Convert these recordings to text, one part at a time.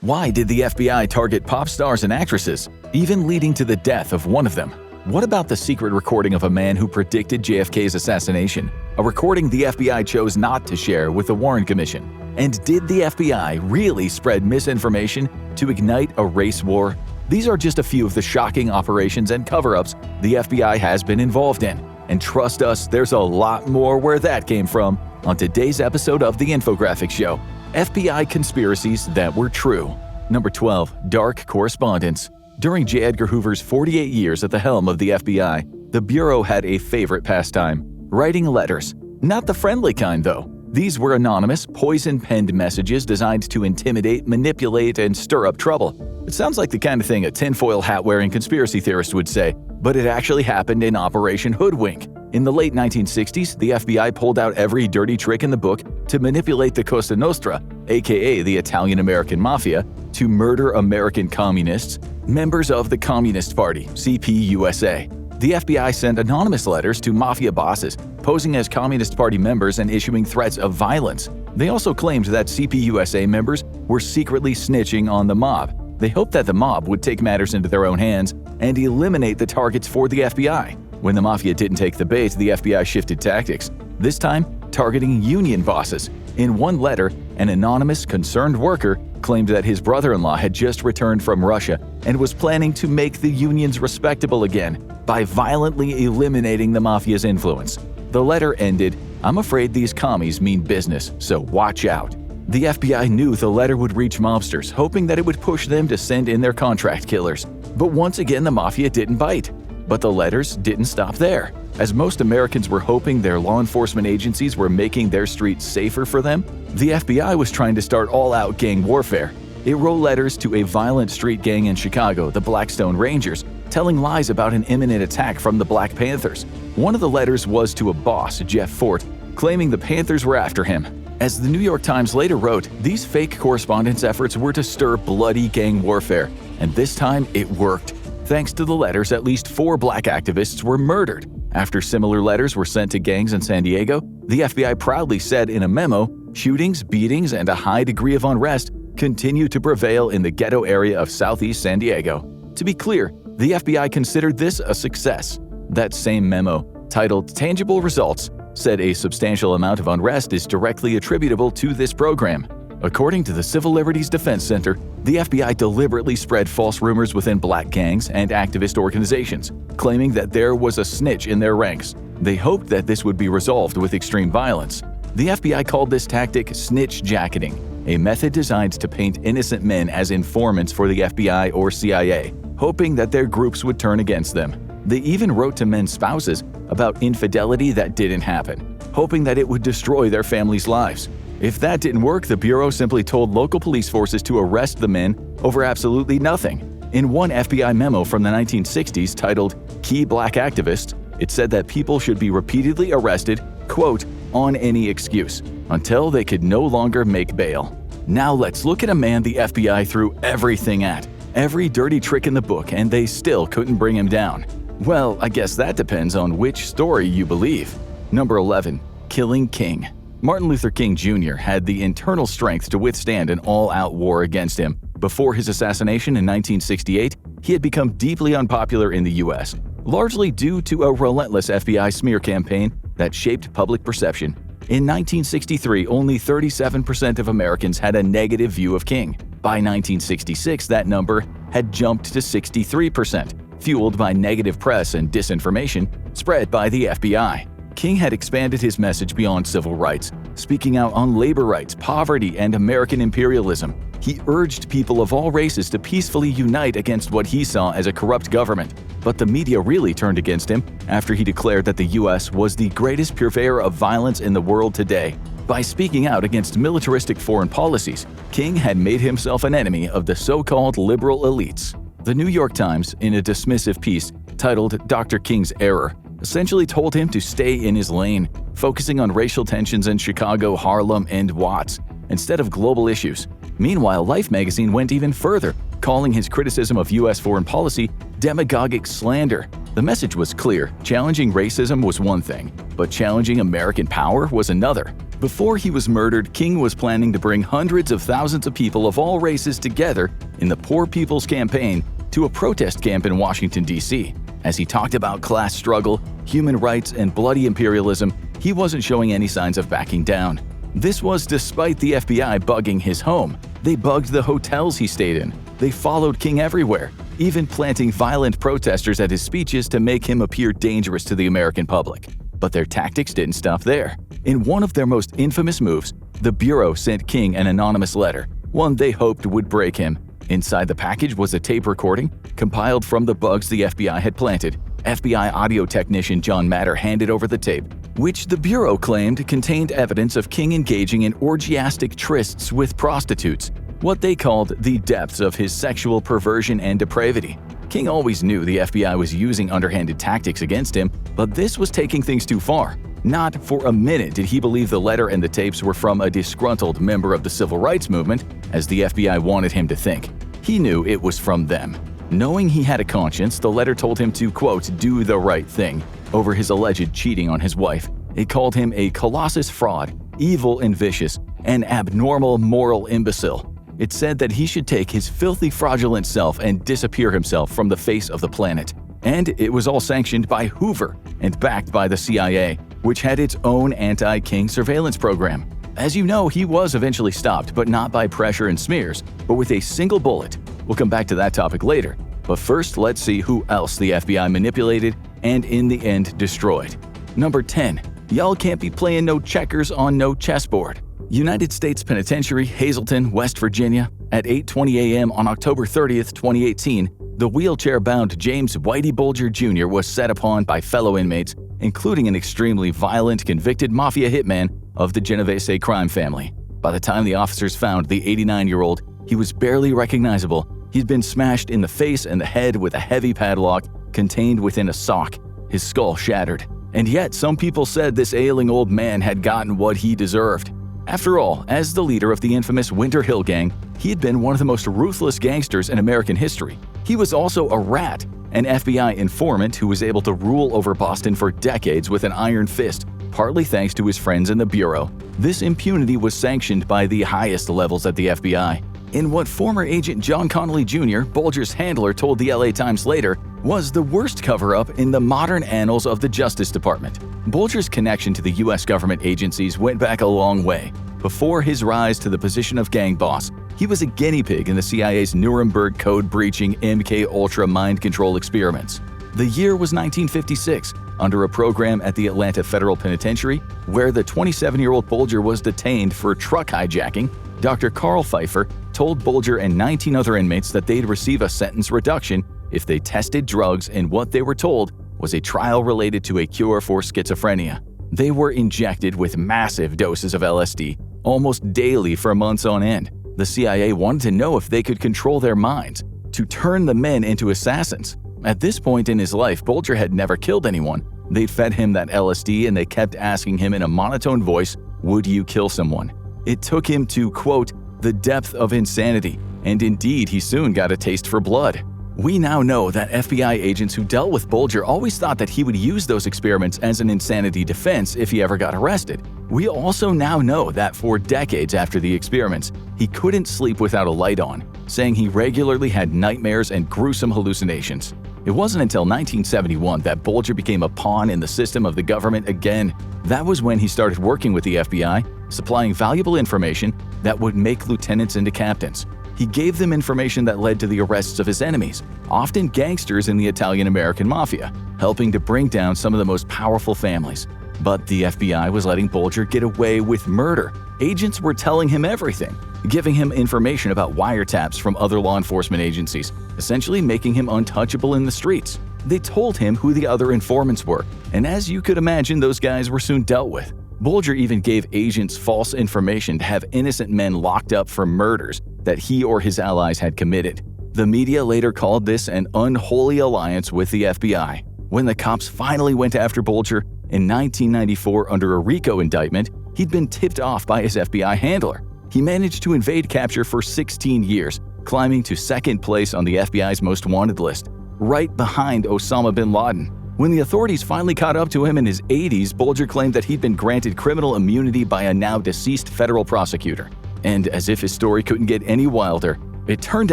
Why did the FBI target pop stars and actresses, even leading to the death of one of them? What about the secret recording of a man who predicted JFK's assassination, a recording the FBI chose not to share with the Warren Commission? And did the FBI really spread misinformation to ignite a race war? These are just a few of the shocking operations and cover-ups the FBI has been involved in. And trust us, there's a lot more where that came from on today's episode of the Infographics Show. FBI conspiracies that were true. Number 12. Dark Correspondents. During J. Edgar Hoover's 48 years at the helm of the FBI, the Bureau had a favorite pastime: writing letters. Not the friendly kind, though. These were anonymous, poison-penned messages designed to intimidate, manipulate, and stir up trouble. It sounds like the kind of thing a tinfoil hat-wearing conspiracy theorist would say, but it actually happened in Operation Hoodwink. In the late 1960s, the FBI pulled out every dirty trick in the book to manipulate the Cosa Nostra, aka the Italian-American Mafia, to murder American communists, members of the Communist Party, CPUSA. The FBI sent anonymous letters to mafia bosses, posing as Communist Party members and issuing threats of violence. They also claimed that CPUSA members were secretly snitching on the mob. They hoped that the mob would take matters into their own hands and eliminate the targets for the FBI. When the mafia didn't take the bait, the FBI shifted tactics, this time targeting union bosses. In one letter, an anonymous, concerned worker claimed that his brother-in-law had just returned from Russia and was planning to make the unions respectable again by violently eliminating the mafia's influence. The letter ended, "I'm afraid these commies mean business, so watch out." The FBI knew the letter would reach mobsters, hoping that it would push them to send in their contract killers. But once again, the mafia didn't bite. But the letters didn't stop there. As most Americans were hoping their law enforcement agencies were making their streets safer for them, the FBI was trying to start all-out gang warfare. It wrote letters to a violent street gang in Chicago, the Blackstone Rangers, telling lies about an imminent attack from the Black Panthers. One of the letters was to a boss, Jeff Fort, claiming the Panthers were after him. As the New York Times later wrote, these fake correspondence efforts were to stir bloody gang warfare, and this time it worked. Thanks to the letters, at least 4 black activists were murdered. After similar letters were sent to gangs in San Diego, the FBI proudly said in a memo, shootings, beatings, and a high degree of unrest continue to prevail in the ghetto area of southeast San Diego. To be clear, the FBI considered this a success. That same memo, titled Tangible Results, said a substantial amount of unrest is directly attributable to this program. According to the Civil Liberties Defense Center, the FBI deliberately spread false rumors within black gangs and activist organizations, claiming that there was a snitch in their ranks. They hoped that this would be resolved with extreme violence. The FBI called this tactic snitch jacketing, a method designed to paint innocent men as informants for the FBI or CIA, hoping that their groups would turn against them. They even wrote to men's spouses about infidelity that didn't happen, hoping that it would destroy their families' lives. If that didn't work, the Bureau simply told local police forces to arrest the men over absolutely nothing. In one FBI memo from the 1960s titled Key Black Activists, it said that people should be repeatedly arrested, quote, on any excuse, until they could no longer make bail. Now let's look at a man the FBI threw everything at, every dirty trick in the book, and they still couldn't bring him down. Well, I guess that depends on which story you believe. Number 11. Killing King. Martin Luther King Jr. had the internal strength to withstand an all-out war against him. Before his assassination in 1968, he had become deeply unpopular in the U.S., largely due to a relentless FBI smear campaign that shaped public perception. In 1963, only 37% of Americans had a negative view of King. By 1966, that number had jumped to 63%, fueled by negative press and disinformation spread by the FBI. King had expanded his message beyond civil rights, speaking out on labor rights, poverty, and American imperialism. He urged people of all races to peacefully unite against what he saw as a corrupt government. But the media really turned against him after he declared that the U.S. was the greatest purveyor of violence in the world today. By speaking out against militaristic foreign policies, King had made himself an enemy of the so-called liberal elites. The New York Times, in a dismissive piece titled Dr. King's Error, essentially told him to stay in his lane, focusing on racial tensions in Chicago, Harlem, and Watts, instead of global issues. Meanwhile, Life magazine went even further, calling his criticism of U.S. foreign policy demagogic slander. The message was clear: challenging racism was one thing, but challenging American power was another. Before he was murdered, King was planning to bring hundreds of thousands of people of all races together in the Poor People's Campaign to a protest camp in Washington, D.C. As he talked about class struggle, human rights, and bloody imperialism, he wasn't showing any signs of backing down. This was despite the FBI bugging his home. They bugged the hotels he stayed in. They followed King everywhere, even planting violent protesters at his speeches to make him appear dangerous to the American public. But their tactics didn't stop there. In one of their most infamous moves, the Bureau sent King an anonymous letter, one they hoped would break him. Inside the package was a tape recording compiled from the bugs the FBI had planted. FBI audio technician John Matter handed over the tape, which the Bureau claimed contained evidence of King engaging in orgiastic trysts with prostitutes, what they called the depths of his sexual perversion and depravity. King always knew the FBI was using underhanded tactics against him, but this was taking things too far. Not for a minute did he believe the letter and the tapes were from a disgruntled member of the civil rights movement, as the FBI wanted him to think. He knew it was from them. Knowing he had a conscience, the letter told him to, quote, do the right thing over his alleged cheating on his wife. It called him a colossus fraud, evil and vicious, an abnormal moral imbecile. It said that he should take his filthy, fraudulent self and disappear himself from the face of the planet. And it was all sanctioned by Hoover and backed by the CIA, which had its own anti-King surveillance program. As you know, he was eventually stopped, but not by pressure and smears, but with a single bullet. We'll come back to that topic later. But first, let's see who else the FBI manipulated and in the end destroyed. Number 10. Y'all can't be playing no checkers on no chessboard. United States Penitentiary, Hazleton, West Virginia. At 8:20 a.m. on October 30th, 2018, the wheelchair-bound James Whitey Bulger Jr. was set upon by fellow inmates, including an extremely violent convicted mafia hitman of the Genovese crime family. By the time the officers found the 89-year-old, he was barely recognizable. He'd been smashed in the face and the head with a heavy padlock contained within a sock, his skull shattered. And yet, some people said this ailing old man had gotten what he deserved. After all, as the leader of the infamous Winter Hill Gang, he had been one of the most ruthless gangsters in American history. He was also a rat, an FBI informant who was able to rule over Boston for decades with an iron fist, partly thanks to his friends in the Bureau. This impunity was sanctioned by the highest levels at the FBI. In what former agent John Connolly Jr., Bulger's handler, told the LA Times later, was the worst cover-up in the modern annals of the Justice Department. Bulger's connection to the U.S. government agencies went back a long way. Before his rise to the position of gang boss, he was a guinea pig in the CIA's Nuremberg code-breaching MK-Ultra mind control experiments. The year was 1956, under a program at the Atlanta Federal Penitentiary, where the 27-year-old Bulger was detained for truck hijacking. Dr. Carl Pfeiffer told Bulger and 19 other inmates that they'd receive a sentence reduction if they tested drugs in what they were told was a trial related to a cure for schizophrenia. They were injected with massive doses of LSD almost daily for months on end. The CIA wanted to know if they could control their minds, to turn the men into assassins. At this point in his life, Bulger had never killed anyone. They'd fed him that LSD and they kept asking him in a monotone voice, "Would you kill someone?" It took him to, quote, the depth of insanity, and indeed he soon got a taste for blood. We now know that FBI agents who dealt with Bulger always thought that he would use those experiments as an insanity defense if he ever got arrested. We also now know that for decades after the experiments, he couldn't sleep without a light on, saying he regularly had nightmares and gruesome hallucinations. It wasn't until 1971 that Bulger became a pawn in the system of the government again. That was when he started working with the FBI, supplying valuable information that would make lieutenants into captains. He gave them information that led to the arrests of his enemies, often gangsters in the Italian-American mafia, helping to bring down some of the most powerful families. But the FBI was letting Bulger get away with murder. Agents were telling him everything, giving him information about wiretaps from other law enforcement agencies, essentially making him untouchable in the streets. They told him who the other informants were, and as you could imagine, those guys were soon dealt with. Bulger even gave agents false information to have innocent men locked up for murders that he or his allies had committed. The media later called this an unholy alliance with the FBI. When the cops finally went after Bulger in 1994 under a RICO indictment, he'd been tipped off by his FBI handler. He managed to evade capture for 16 years, climbing to second place on the FBI's most wanted list, right behind Osama bin Laden. When the authorities finally caught up to him in his 80s, Bulger claimed that he'd been granted criminal immunity by a now deceased federal prosecutor. And as if his story couldn't get any wilder, it turned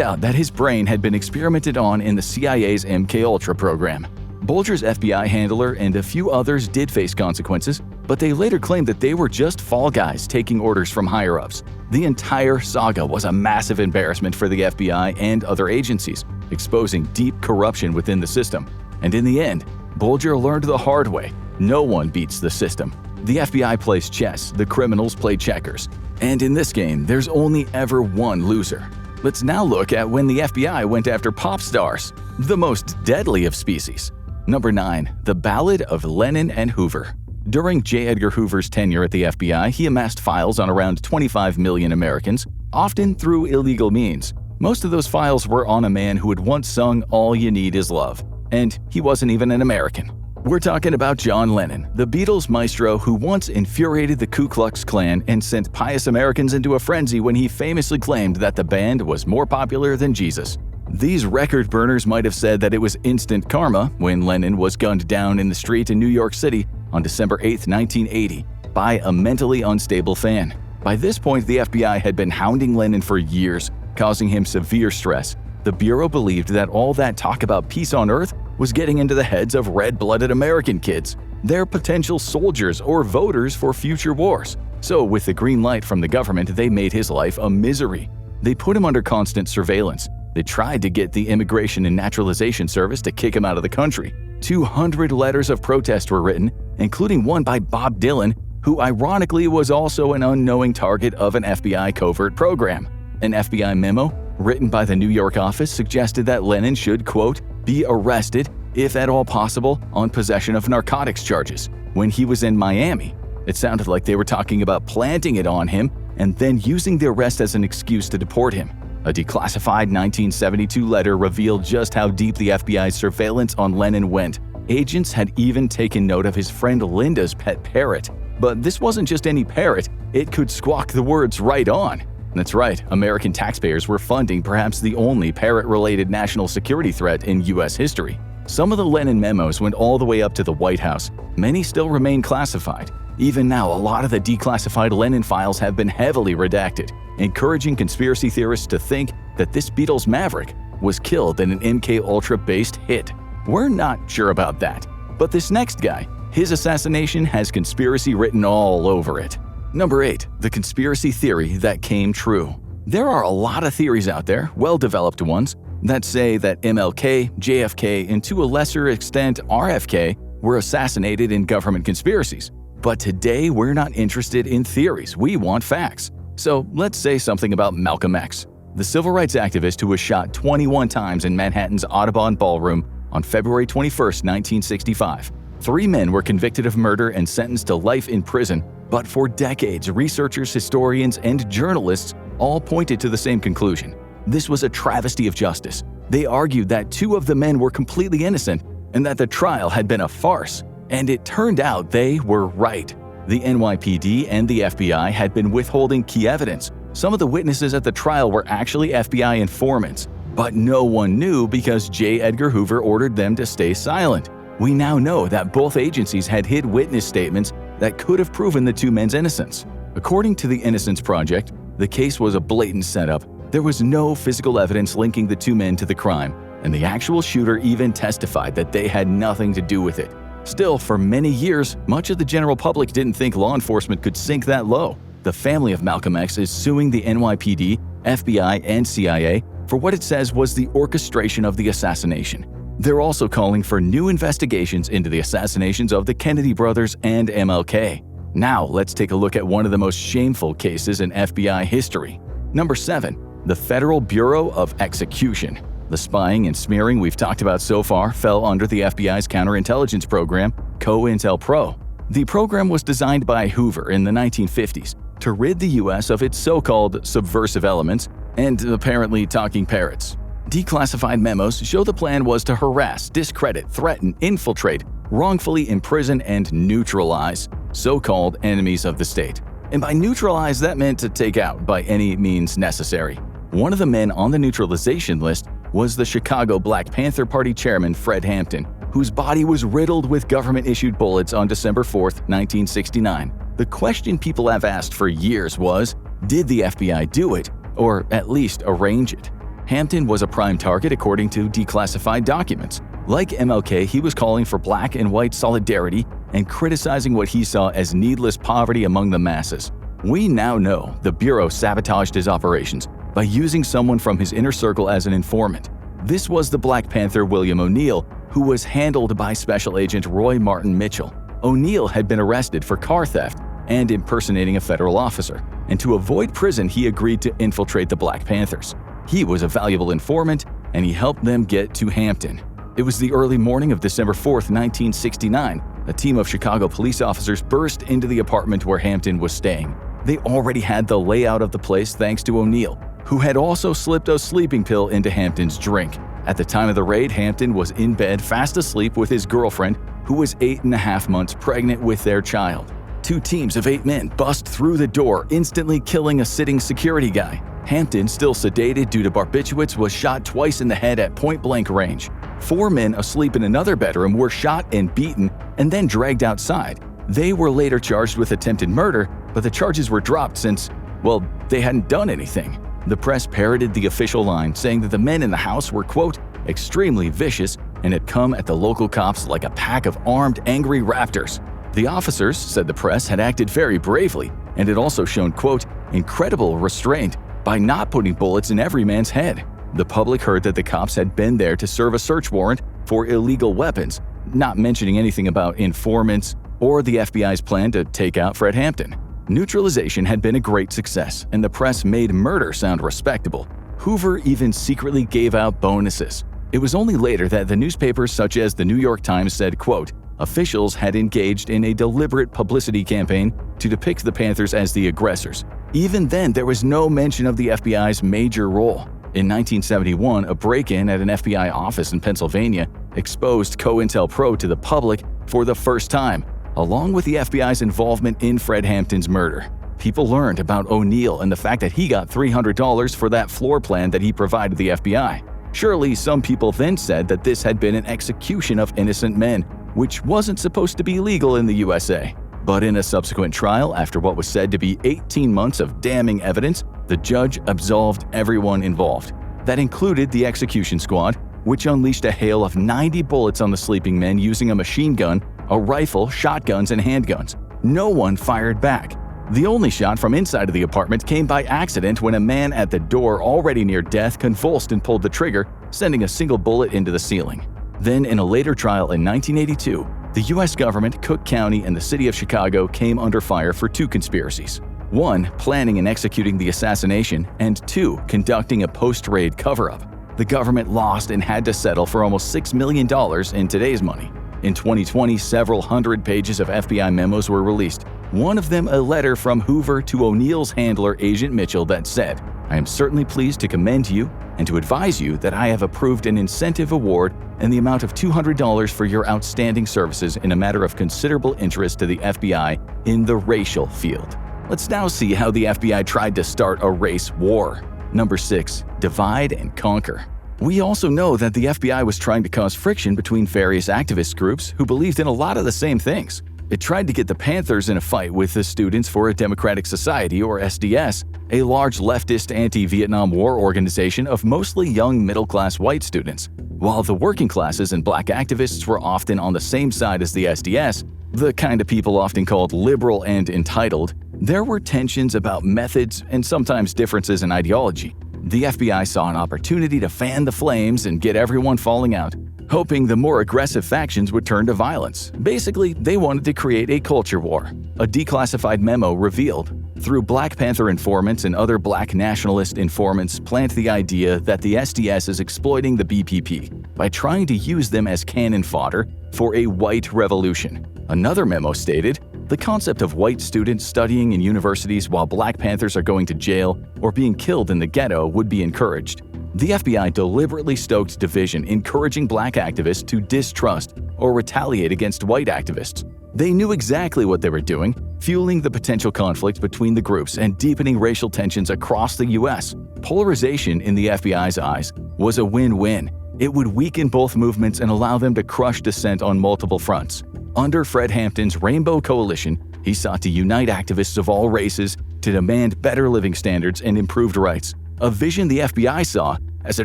out that his brain had been experimented on in the CIA's MKUltra program. Bulger's FBI handler and a few others did face consequences, but they later claimed that they were just fall guys taking orders from higher-ups. The entire saga was a massive embarrassment for the FBI and other agencies, exposing deep corruption within the system. And in the end, Bulger learned the hard way: no one beats the system. The FBI plays chess, the criminals play checkers. And in this game, there's only ever one loser. Let's now look at when the FBI went after pop stars, the most deadly of species. Number 9. The Ballad of Lenin and Hoover. During J. Edgar Hoover's tenure at the FBI, he amassed files on around 25 million Americans, often through illegal means. Most of those files were on a man who had once sung "All You Need Is Love," and he wasn't even an American. We're talking about John Lennon, the Beatles maestro who once infuriated the Ku Klux Klan and sent pious Americans into a frenzy when he famously claimed that the band was more popular than Jesus. These record burners might have said that it was instant karma when Lennon was gunned down in the street in New York City on December 8, 1980, by a mentally unstable fan. By this point, the FBI had been hounding Lennon for years, causing him severe stress. The Bureau believed that all that talk about peace on Earth was getting into the heads of red-blooded American kids. They're potential soldiers or voters for future wars. So with the green light from the government, they made his life a misery. They put him under constant surveillance. They tried to get the Immigration and Naturalization Service to kick him out of the country. 200 letters of protest were written, including one by Bob Dylan, who ironically was also an unknowing target of an FBI covert program. An FBI memo written by the New York office suggested that Lennon should, quote, be arrested, if at all possible, on possession of narcotics charges when he was in Miami. It sounded like they were talking about planting it on him and then using the arrest as an excuse to deport him. A declassified 1972 letter revealed just how deep the FBI's surveillance on Lennon went. Agents had even taken note of his friend Linda's pet parrot. But this wasn't just any parrot, it could squawk the words right on. That's right, American taxpayers were funding perhaps the only parrot-related national security threat in U.S. history. Some of the Lennon memos went all the way up to the White House. Many still remain classified. Even now, a lot of the declassified Lennon files have been heavily redacted, encouraging conspiracy theorists to think that this Beatles maverick was killed in an MKUltra-based hit. We're not sure about that. But this next guy, his assassination has conspiracy written all over it. Number 8. The conspiracy theory that came true. There are a lot of theories out there, well-developed ones, that say that MLK, JFK, and to a lesser extent RFK were assassinated in government conspiracies. But today we're not interested in theories, we want facts. So let's say something about Malcolm X, the civil rights activist who was shot 21 times in Manhattan's Audubon Ballroom on February 21, 1965. 3 men were convicted of murder and sentenced to life in prison, but for decades, researchers, historians, and journalists all pointed to the same conclusion. This was a travesty of justice. They argued that 2 of the men were completely innocent and that the trial had been a farce. And it turned out they were right. The NYPD and the FBI had been withholding key evidence. Some of the witnesses at the trial were actually FBI informants, but no one knew because J. Edgar Hoover ordered them to stay silent. We now know that both agencies had hid witness statements that could have proven the 2 men's innocence. According to the Innocence Project, the case was a blatant setup. There was no physical evidence linking the 2 men to the crime, and the actual shooter even testified that they had nothing to do with it. Still, for many years, much of the general public didn't think law enforcement could sink that low. The family of Malcolm X is suing the NYPD, FBI, and CIA for what it says was the orchestration of the assassination. They're also calling for new investigations into the assassinations of the Kennedy brothers and MLK. Now, let's take a look at one of the most shameful cases in FBI history. Number 7. The Federal Bureau of Execution. The spying and smearing we've talked about so far fell under the FBI's counterintelligence program, COINTELPRO. The program was designed by Hoover in the 1950s to rid the U.S. of its so-called subversive elements and apparently talking parrots. Declassified memos show the plan was to harass, discredit, threaten, infiltrate, wrongfully imprison, and neutralize so-called enemies of the state. And by neutralize, that meant to take out by any means necessary. One of the men on the neutralization list was the Chicago Black Panther Party chairman Fred Hampton, who whose body was riddled with government-issued bullets on December 4, 1969. The question people have asked for years was, did the FBI do it, or at least arrange it? Hampton was a prime target according to declassified documents. Like MLK, he was calling for black and white solidarity and criticizing what he saw as needless poverty among the masses. We now know the Bureau sabotaged his operations by using someone from his inner circle as an informant. This was the Black Panther William O'Neill, who was handled by Special Agent Roy Martin Mitchell. O'Neill had been arrested for car theft and impersonating a federal officer, and to avoid prison he agreed to infiltrate the Black Panthers. He was a valuable informant, and he helped them get to Hampton. It was the early morning of December 4, 1969. A team of Chicago police officers burst into the apartment where Hampton was staying. They already had the layout of the place thanks to O'Neill, who had also slipped a sleeping pill into Hampton's drink. At the time of the raid, Hampton was in bed fast asleep with his girlfriend, who was 8.5 months pregnant with their child. Two teams of 8 men bust through the door, instantly killing a sitting security guy. Hampton, still sedated due to barbiturates, was shot twice in the head at point-blank range. 4 men asleep in another bedroom were shot and beaten and then dragged outside. They were later charged with attempted murder, but the charges were dropped since, well, they hadn't done anything. The press parroted the official line, saying that the men in the house were, quote, extremely vicious and had come at the local cops like a pack of armed, angry raptors. The officers, said the press, had acted very bravely and had also shown, quote, incredible restraint by not putting bullets in every man's head. The public heard that the cops had been there to serve a search warrant for illegal weapons, not mentioning anything about informants or the FBI's plan to take out Fred Hampton. Neutralization had been a great success, and the press made murder sound respectable. Hoover even secretly gave out bonuses. It was only later that the newspapers such as the New York Times said, quote, officials had engaged in a deliberate publicity campaign to depict the Panthers as the aggressors. Even then, there was no mention of the FBI's major role. In 1971, a break-in at an FBI office in Pennsylvania exposed COINTELPRO to the public for the first time, along with the FBI's involvement in Fred Hampton's murder. People learned about O'Neill and the fact that he got $300 for that floor plan that he provided the FBI. Surely, some people then said that this had been an execution of innocent men, which wasn't supposed to be legal in the USA. But in a subsequent trial, after what was said to be 18 months of damning evidence, the judge absolved everyone involved. That included the execution squad, which unleashed a hail of 90 bullets on the sleeping men using a machine gun, a rifle, shotguns, and handguns. No one fired back. The only shot from inside of the apartment came by accident when a man at the door, already near death, convulsed and pulled the trigger, sending a single bullet into the ceiling. Then, in a later trial in 1982, the U.S. government, Cook County, and the city of Chicago came under fire for 2 conspiracies. 1, planning and executing the assassination, and 2, conducting a post-raid cover-up. The government lost and had to settle for almost $6 million in today's money. In 2020, several hundred pages of FBI memos were released. One of them a letter from Hoover to O'Neill's handler, Agent Mitchell, that said, I am certainly pleased to commend you and to advise you that I have approved an incentive award in the amount of $200 for your outstanding services in a matter of considerable interest to the FBI in the racial field. Let's now see how the FBI tried to start a race war. Number 6. Divide and conquer. We also know that the FBI was trying to cause friction between various activist groups who believed in a lot of the same things. It tried to get the Panthers in a fight with the Students for a Democratic Society, or SDS, a large leftist anti-Vietnam War organization of mostly young middle-class white students. While the working classes and black activists were often on the same side as the SDS, the kind of people often called liberal and entitled, there were tensions about methods and sometimes differences in ideology. The FBI saw an opportunity to fan the flames and get everyone falling out, hoping the more aggressive factions would turn to violence. Basically, they wanted to create a culture war. A declassified memo revealed, through Black Panther informants and other black nationalist informants plant the idea that the SDS is exploiting the BPP by trying to use them as cannon fodder for a white revolution. Another memo stated, the concept of white students studying in universities while Black Panthers are going to jail or being killed in the ghetto would be encouraged. The FBI deliberately stoked division, encouraging black activists to distrust or retaliate against white activists. They knew exactly what they were doing, fueling the potential conflict between the groups and deepening racial tensions across the U.S. Polarization, in the FBI's eyes, was a win-win. It would weaken both movements and allow them to crush dissent on multiple fronts. Under Fred Hampton's Rainbow Coalition, he sought to unite activists of all races to demand better living standards and improved rights, a vision the FBI saw as a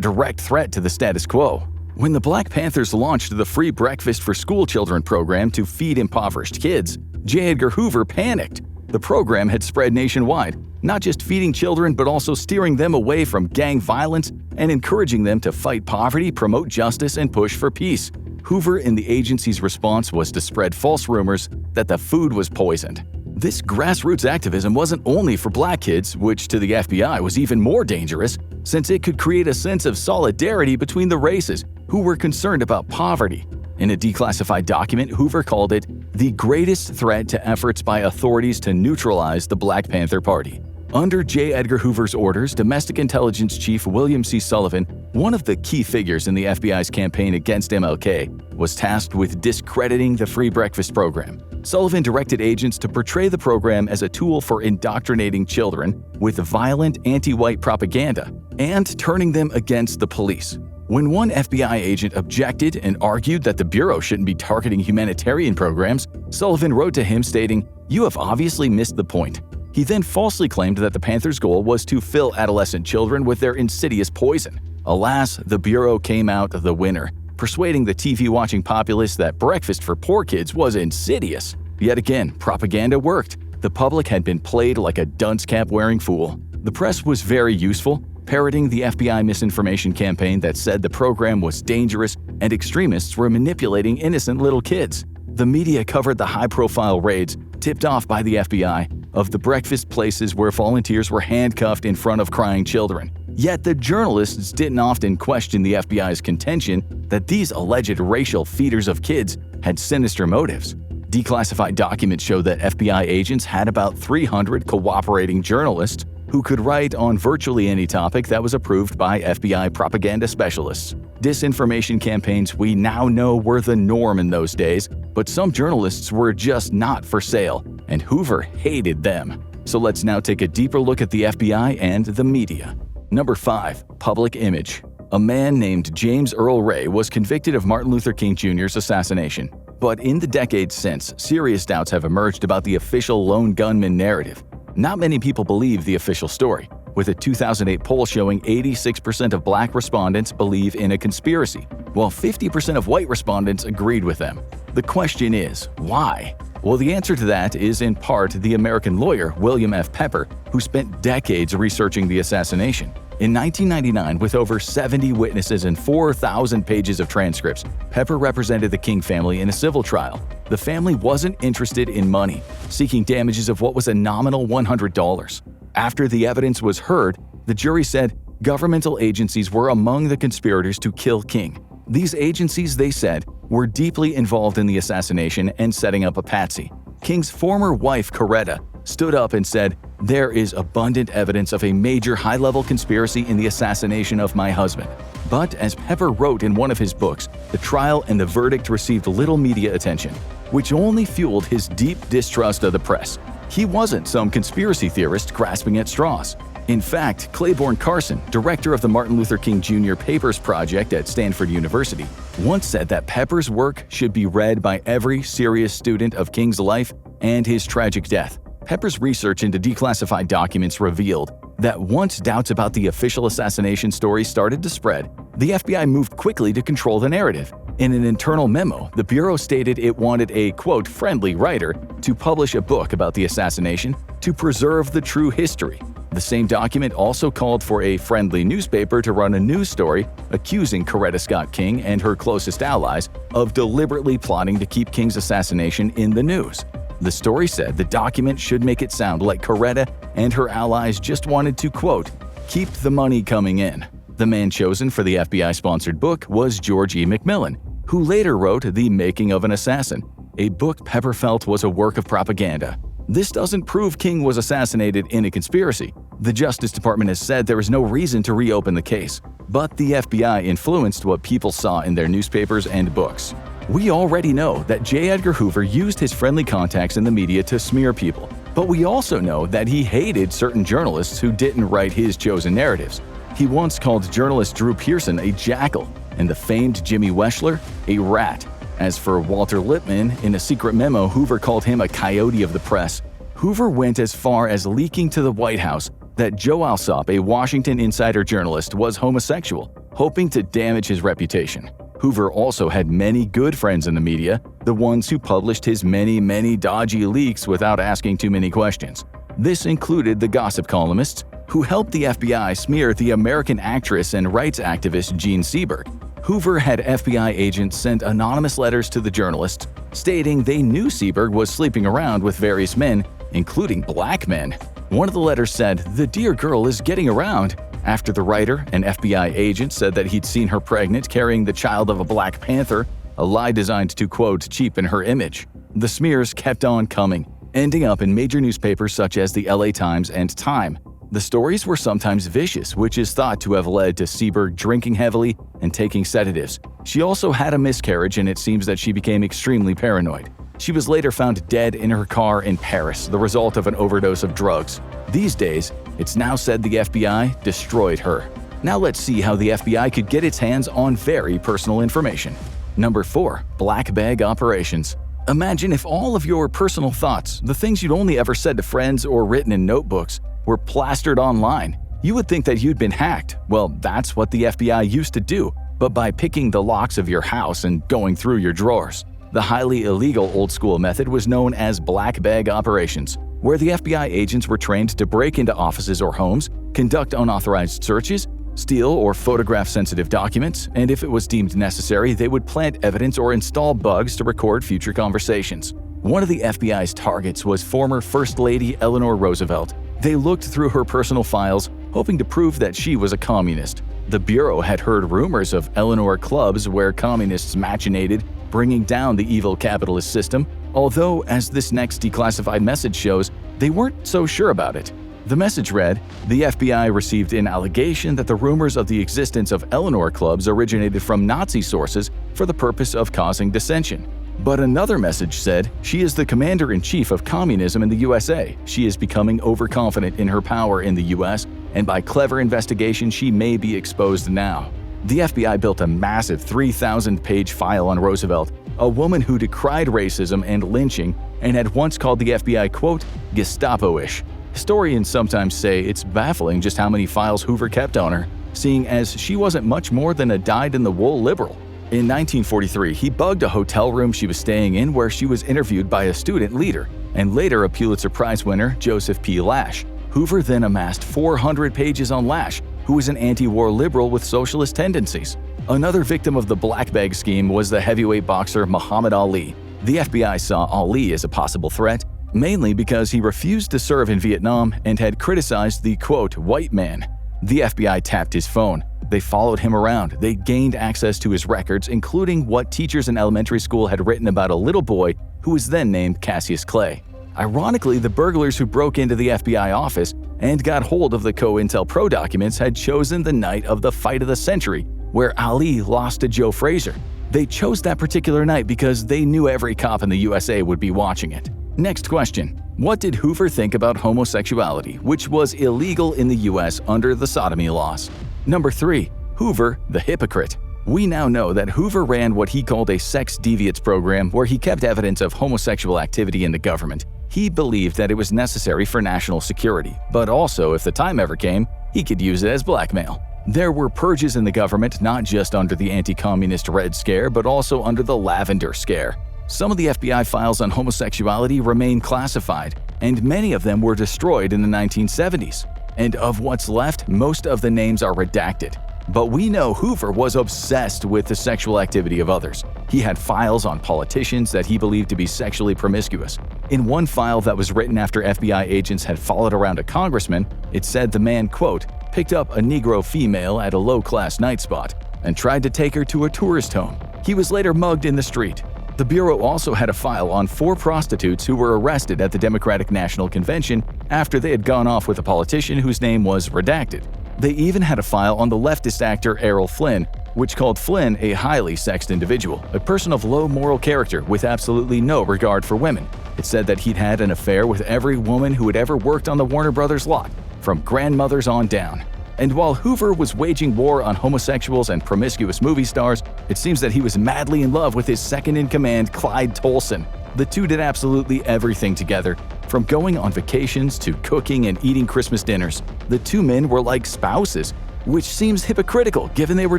direct threat to the status quo. When the Black Panthers launched the Free Breakfast for School Children program to feed impoverished kids, J. Edgar Hoover panicked. The program had spread nationwide, not just feeding children but also steering them away from gang violence and encouraging them to fight poverty, promote justice, and push for peace. Hoover and the agency's response was to spread false rumors that the food was poisoned. This grassroots activism wasn't only for black kids, which to the FBI was even more dangerous, since it could create a sense of solidarity between the races who were concerned about poverty. In a declassified document, Hoover called it the greatest threat to efforts by authorities to neutralize the Black Panther Party. Under J. Edgar Hoover's orders, Domestic Intelligence Chief William C. Sullivan, one of the key figures in the FBI's campaign against MLK, was tasked with discrediting the free breakfast program. Sullivan directed agents to portray the program as a tool for indoctrinating children with violent anti-white propaganda and turning them against the police. When one FBI agent objected and argued that the Bureau shouldn't be targeting humanitarian programs, Sullivan wrote to him stating, "You have obviously missed the point." He then falsely claimed that the Panthers' goal was to fill adolescent children with their insidious poison. Alas, the Bureau came out the winner, persuading the TV-watching populace that breakfast for poor kids was insidious. Yet again, propaganda worked. The public had been played like a dunce-cap-wearing fool. The press was very useful, parroting the FBI misinformation campaign that said the program was dangerous and extremists were manipulating innocent little kids. The media covered the high-profile raids, tipped off by the FBI, of the breakfast places where volunteers were handcuffed in front of crying children. Yet the journalists didn't often question the FBI's contention that these alleged racial feeders of kids had sinister motives. Declassified documents show that FBI agents had about 300 cooperating journalists who could write on virtually any topic that was approved by FBI propaganda specialists. Disinformation campaigns we now know were the norm in those days, but some journalists were just not for sale, and Hoover hated them. So let's now take a deeper look at the FBI and the media. Number 5. Public image. A man named James Earl Ray was convicted of Martin Luther King Jr.'s assassination. But in the decades since, serious doubts have emerged about the official lone gunman narrative. Not many people believe the official story, with a 2008 poll showing 86% of black respondents believe in a conspiracy, while 50% of white respondents agreed with them. The question is, why? Well, the answer to that is in part the American lawyer William F. Pepper, who spent decades researching the assassination. In 1999, with over 70 witnesses and 4,000 pages of transcripts, Pepper represented the King family in a civil trial. The family wasn't interested in money, seeking damages of what was a nominal $100. After the evidence was heard, the jury said governmental agencies were among the conspirators to kill King. These agencies, they said, were deeply involved in the assassination and setting up a patsy. King's former wife, Coretta, stood up and said, "There is abundant evidence of a major high-level conspiracy in the assassination of my husband." But as Pepper wrote in one of his books, the trial and the verdict received little media attention, which only fueled his deep distrust of the press. He wasn't some conspiracy theorist grasping at straws. In fact, Claiborne Carson, director of the Martin Luther King Jr. Papers Project at Stanford University, once said that Pepper's work should be read by every serious student of King's life and his tragic death. Pepper's research into declassified documents revealed that once doubts about the official assassination story started to spread, the FBI moved quickly to control the narrative. In an internal memo, the Bureau stated it wanted a, quote, friendly writer to publish a book about the assassination to preserve the true history. The same document also called for a friendly newspaper to run a news story accusing Coretta Scott King and her closest allies of deliberately plotting to keep King's assassination in the news. The story said the document should make it sound like Coretta and her allies just wanted to, quote, keep the money coming in. The man chosen for the FBI-sponsored book was George E. McMillan, who later wrote The Making of an Assassin, a book Pepper felt was a work of propaganda. This doesn't prove King was assassinated in a conspiracy. The Justice Department has said there is no reason to reopen the case, but the FBI influenced what people saw in their newspapers and books. We already know that J. Edgar Hoover used his friendly contacts in the media to smear people, but we also know that he hated certain journalists who didn't write his chosen narratives. He once called journalist Drew Pearson a jackal, and the famed Jimmy Weschler, a rat. As for Walter Lippmann, in a secret memo, Hoover called him a coyote of the press. Hoover went as far as leaking to the White House that Joe Alsop, a Washington Insider journalist, was homosexual, hoping to damage his reputation. Hoover also had many good friends in the media, the ones who published his many dodgy leaks without asking too many questions. This included the gossip columnists, who helped the FBI smear the American actress and rights activist Jean Seberg. Hoover had FBI agents send anonymous letters to the journalists, stating they knew Seberg was sleeping around with various men, including black men. One of the letters said, "The dear girl is getting around," after the writer, an FBI agent, said that he'd seen her pregnant carrying the child of a Black Panther, a lie designed to, quote, cheapen her image. The smears kept on coming, ending up in major newspapers such as the LA Times and Time. The stories were sometimes vicious, which is thought to have led to Seberg drinking heavily and taking sedatives. She also had a miscarriage, and it seems that she became extremely paranoid. She was later found dead in her car in Paris, the result of an overdose of drugs. These days, it's now said the FBI destroyed her. Now let's see how the FBI could get its hands on very personal information. Number 4. Black Bag Operations. Imagine if all of your personal thoughts, the things you'd only ever said to friends or written in notebooks, were plastered online. You would think that you'd been hacked. Well, that's what the FBI used to do, but by picking the locks of your house and going through your drawers. The highly illegal old-school method was known as black bag operations, where the FBI agents were trained to break into offices or homes, conduct unauthorized searches, steal or photograph sensitive documents, and if it was deemed necessary, they would plant evidence or install bugs to record future conversations. One of the FBI's targets was former First Lady Eleanor Roosevelt. They looked through her personal files, hoping to prove that she was a communist. The Bureau had heard rumors of Eleanor clubs where communists machinated, bringing down the evil capitalist system, although, as this next declassified message shows, they weren't so sure about it. The message read, "The FBI received an allegation that the rumors of the existence of Eleanor clubs originated from Nazi sources for the purpose of causing dissension." But another message said, "She is the commander-in-chief of communism in the USA. She is becoming overconfident in her power in the US, and by clever investigation she may be exposed now." The FBI built a massive 3,000-page file on Roosevelt, a woman who decried racism and lynching and had once called the FBI, quote, Gestapo-ish. Historians sometimes say it's baffling just how many files Hoover kept on her, seeing as she wasn't much more than a dyed-in-the-wool liberal. In 1943, he bugged a hotel room she was staying in where she was interviewed by a student leader, and later a Pulitzer Prize winner, Joseph P. Lash. Hoover then amassed 400 pages on Lash, who was an anti-war liberal with socialist tendencies. Another victim of the black bag scheme was the heavyweight boxer Muhammad Ali. The FBI saw Ali as a possible threat, mainly because he refused to serve in Vietnam and had criticized the, quote, white man. The FBI tapped his phone. They followed him around. They gained access to his records, including what teachers in elementary school had written about a little boy who was then named Cassius Clay. Ironically, the burglars who broke into the FBI office and got hold of the COINTELPRO documents had chosen the night of the fight of the century, where Ali lost to Joe Frazier. They chose that particular night because they knew every cop in the USA would be watching it. Next question. What did Hoover think about homosexuality, which was illegal in the US under the sodomy laws? Number 3. Hoover the Hypocrite. We now know that Hoover ran what he called a sex deviance program where he kept evidence of homosexual activity in the government. He believed that it was necessary for national security, but also, if the time ever came, he could use it as blackmail. There were purges in the government not just under the anti-communist Red Scare, but also under the Lavender Scare. Some of the FBI files on homosexuality remain classified, and many of them were destroyed in the 1970s. And of what's left, most of the names are redacted. But we know Hoover was obsessed with the sexual activity of others. He had files on politicians that he believed to be sexually promiscuous. In one file that was written after FBI agents had followed around a congressman, it said the man, quote, picked up a Negro female at a low-class night spot and tried to take her to a tourist home. He was later mugged in the street. The Bureau also had a file on 4 prostitutes who were arrested at the Democratic National Convention after they had gone off with a politician whose name was redacted. They even had a file on the leftist actor Errol Flynn, which called Flynn a highly sexed individual, a person of low moral character with absolutely no regard for women. It said that he'd had an affair with every woman who had ever worked on the Warner Brothers lot, from grandmothers on down. And while Hoover was waging war on homosexuals and promiscuous movie stars, it seems that he was madly in love with his second-in-command, Clyde Tolson. The two did absolutely everything together, from going on vacations to cooking and eating Christmas dinners. The two men were like spouses, which seems hypocritical given they were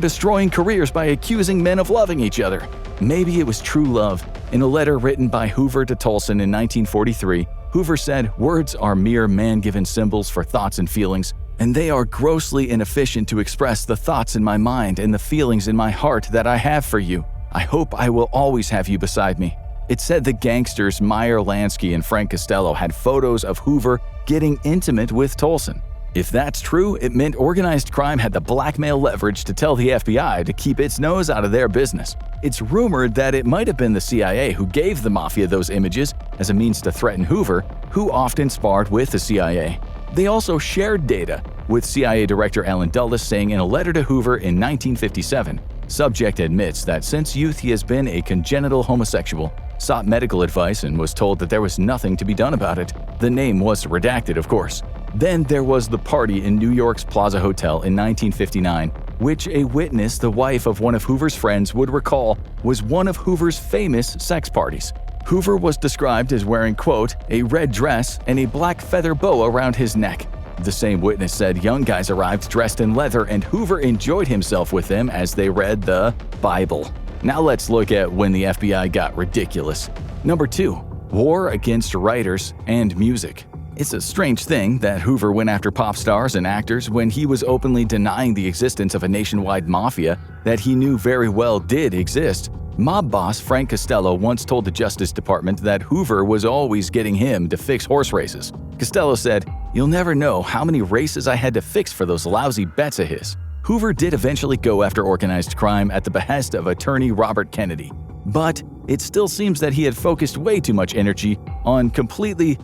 destroying careers by accusing men of loving each other. Maybe it was true love. In a letter written by Hoover to Tolson in 1943, Hoover said, "Words are mere man-given symbols for thoughts and feelings, and they are grossly inefficient to express the thoughts in my mind and the feelings in my heart that I have for you. I hope I will always have you beside me." It said the gangsters Meyer Lansky and Frank Costello had photos of Hoover getting intimate with Tolson. If that's true, it meant organized crime had the blackmail leverage to tell the FBI to keep its nose out of their business. It's rumored that it might have been the CIA who gave the Mafia those images as a means to threaten Hoover, who often sparred with the CIA. They also shared data, with CIA Director Allen Dulles saying in a letter to Hoover in 1957, "Subject admits that since youth he has been a congenital homosexual, sought medical advice and was told that there was nothing to be done about it." The name was redacted, of course. Then there was the party in New York's Plaza Hotel in 1959, which a witness, the wife of one of Hoover's friends, would recall was one of Hoover's famous sex parties. Hoover was described as wearing, quote, "a red dress and a black feather bow around his neck." The same witness said young guys arrived dressed in leather and Hoover enjoyed himself with them as they read the Bible. Now let's look at when the FBI got ridiculous. Number 2. War against writers and music. It's a strange thing that Hoover went after pop stars and actors when he was openly denying the existence of a nationwide mafia that he knew very well did exist. Mob boss Frank Costello once told the Justice Department that Hoover was always getting him to fix horse races. Costello said, "You'll never know how many races I had to fix for those lousy bets of his." Hoover did eventually go after organized crime at the behest of attorney Robert Kennedy. But it still seems that he had focused way too much energy on completely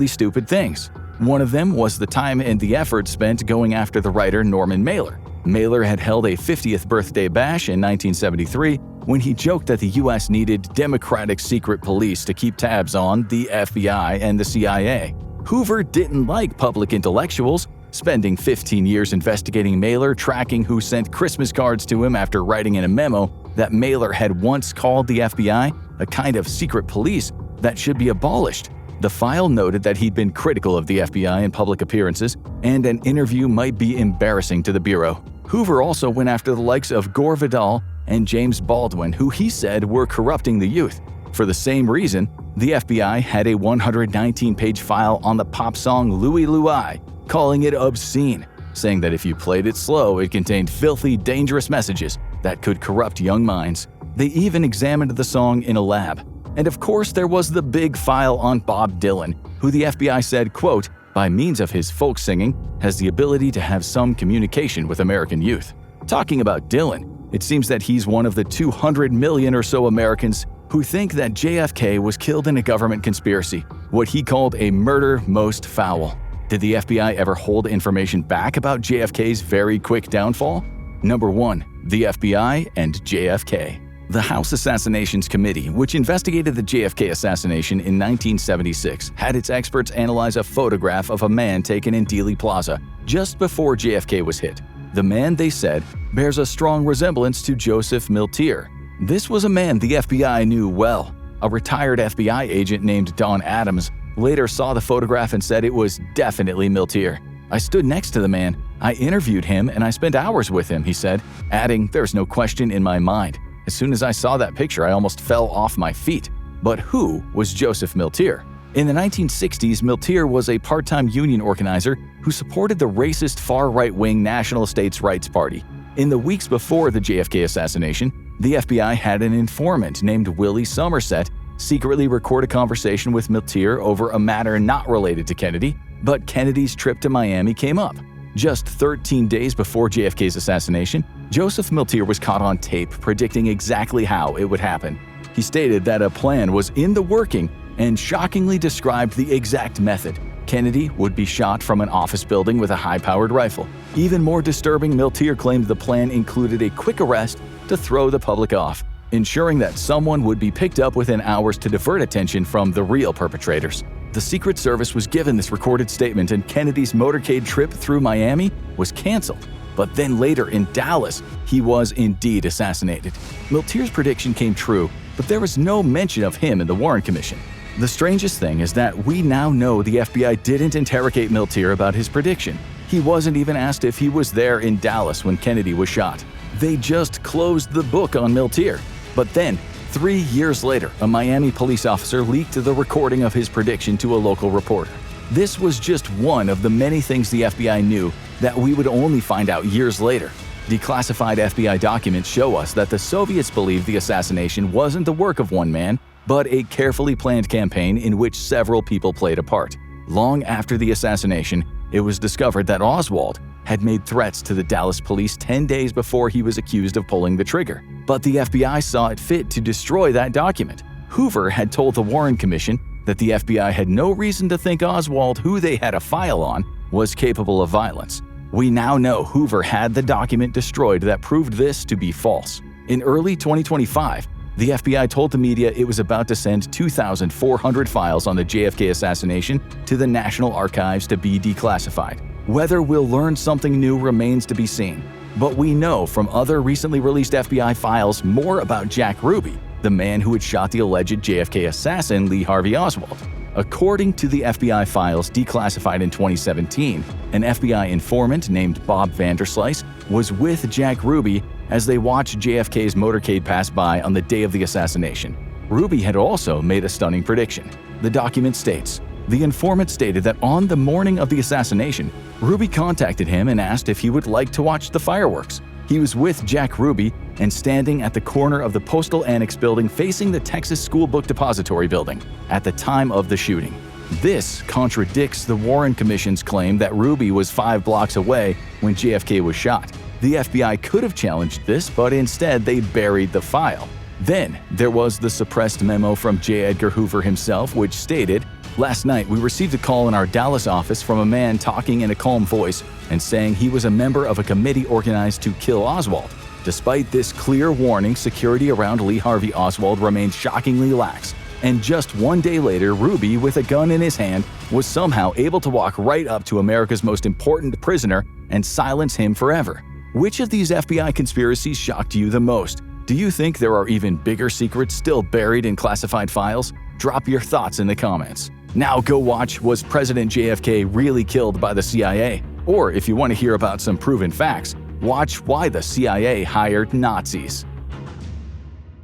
stupid things. One of them was the time and the effort spent going after the writer Norman Mailer. Mailer had held a 50th birthday bash in 1973 when he joked that the U.S. needed democratic secret police to keep tabs on the FBI and the CIA. Hoover didn't like public intellectuals, spending 15 years investigating Mailer, tracking who sent Christmas cards to him after writing in a memo that Mailer had once called the FBI a kind of secret police that should be abolished. The file noted that he'd been critical of the FBI in public appearances, and an interview might be embarrassing to the Bureau. Hoover also went after the likes of Gore Vidal and James Baldwin, who he said were corrupting the youth. For the same reason, the FBI had a 119-page file on the pop song Louie Louie, calling it obscene, saying that if you played it slow, it contained filthy, dangerous messages that could corrupt young minds. They even examined the song in a lab. And of course, there was the big file on Bob Dylan, who the FBI said, quote, "by means of his folk singing, has the ability to have some communication with American youth." Talking about Dylan, it seems that he's one of the 200 million or so Americans who think that JFK was killed in a government conspiracy, what he called a murder most foul. Did the FBI ever hold information back about JFK's very quick downfall? Number 1. The FBI and JFK. The House Assassinations Committee, which investigated the JFK assassination in 1976, had its experts analyze a photograph of a man taken in Dealey Plaza just before JFK was hit. The man, they said, bears a strong resemblance to Joseph Miltier. This was a man the FBI knew well. A retired FBI agent named Don Adams later saw the photograph and said it was definitely Miltier. "I stood next to the man. I interviewed him and I spent hours with him," he said, adding, "There's no question in my mind. As soon as I saw that picture, I almost fell off my feet." But who was Joseph Miltier? In the 1960s, Miltier was a part-time union organizer who supported the racist far-right-wing National States Rights Party. In the weeks before the JFK assassination, the FBI had an informant named Willie Somerset secretly record a conversation with Miltier over a matter not related to Kennedy, but Kennedy's trip to Miami came up. Just 13 days before JFK's assassination, Joseph Miltier was caught on tape predicting exactly how it would happen. He stated that a plan was in the working and shockingly described the exact method. Kennedy would be shot from an office building with a high-powered rifle. Even more disturbing, Miltier claimed the plan included a quick arrest to throw the public off, ensuring that someone would be picked up within hours to divert attention from the real perpetrators. The Secret Service was given this recorded statement and Kennedy's motorcade trip through Miami was canceled. But then later in Dallas, he was indeed assassinated. Milteer's prediction came true, but there was no mention of him in the Warren Commission. The strangest thing is that we now know the FBI didn't interrogate Milteer about his prediction. He wasn't even asked if he was there in Dallas when Kennedy was shot. They just closed the book on Milteer. But then, 3 years later, a Miami police officer leaked the recording of his prediction to a local reporter. This was just one of the many things the FBI knew that we would only find out years later. Declassified FBI documents show us that the Soviets believed the assassination wasn't the work of one man, but a carefully planned campaign in which several people played a part. Long after the assassination, it was discovered that Oswald had made threats to the Dallas police 10 days before he was accused of pulling the trigger. But the FBI saw it fit to destroy that document. Hoover had told the Warren Commission that the FBI had no reason to think Oswald, who they had a file on, was capable of violence. We now know Hoover had the document destroyed that proved this to be false. In early 2025, the FBI told the media it was about to send 2,400 files on the JFK assassination to the National Archives to be declassified. Whether we'll learn something new remains to be seen. But we know from other recently released FBI files more about Jack Ruby, the man who had shot the alleged JFK assassin Lee Harvey Oswald. According to the FBI files declassified in 2017, an FBI informant named Bob Vanderslice was with Jack Ruby as they watched JFK's motorcade pass by on the day of the assassination. Ruby had also made a stunning prediction. The document states, the informant stated that on the morning of the assassination, Ruby contacted him and asked if he would like to watch the fireworks. He was with Jack Ruby and standing at the corner of the Postal Annex building facing the Texas School Book Depository building at the time of the shooting. This contradicts the Warren Commission's claim that Ruby was 5 blocks away when JFK was shot. The FBI could have challenged this, but instead they buried the file. Then there was the suppressed memo from J. Edgar Hoover himself, which stated, "Last night we received a call in our Dallas office from a man talking in a calm voice and saying he was a member of a committee organized to kill Oswald. Despite this clear warning, security around Lee Harvey Oswald remained shockingly lax. And just 1 day later, Ruby, with a gun in his hand, was somehow able to walk right up to America's most important prisoner and silence him forever." Which of these FBI conspiracies shocked you the most? Do you think there are even bigger secrets still buried in classified files? Drop your thoughts in the comments. Now go watch Was President JFK Really Killed by the CIA? Or if you want to hear about some proven facts, watch Why the CIA Hired Nazis.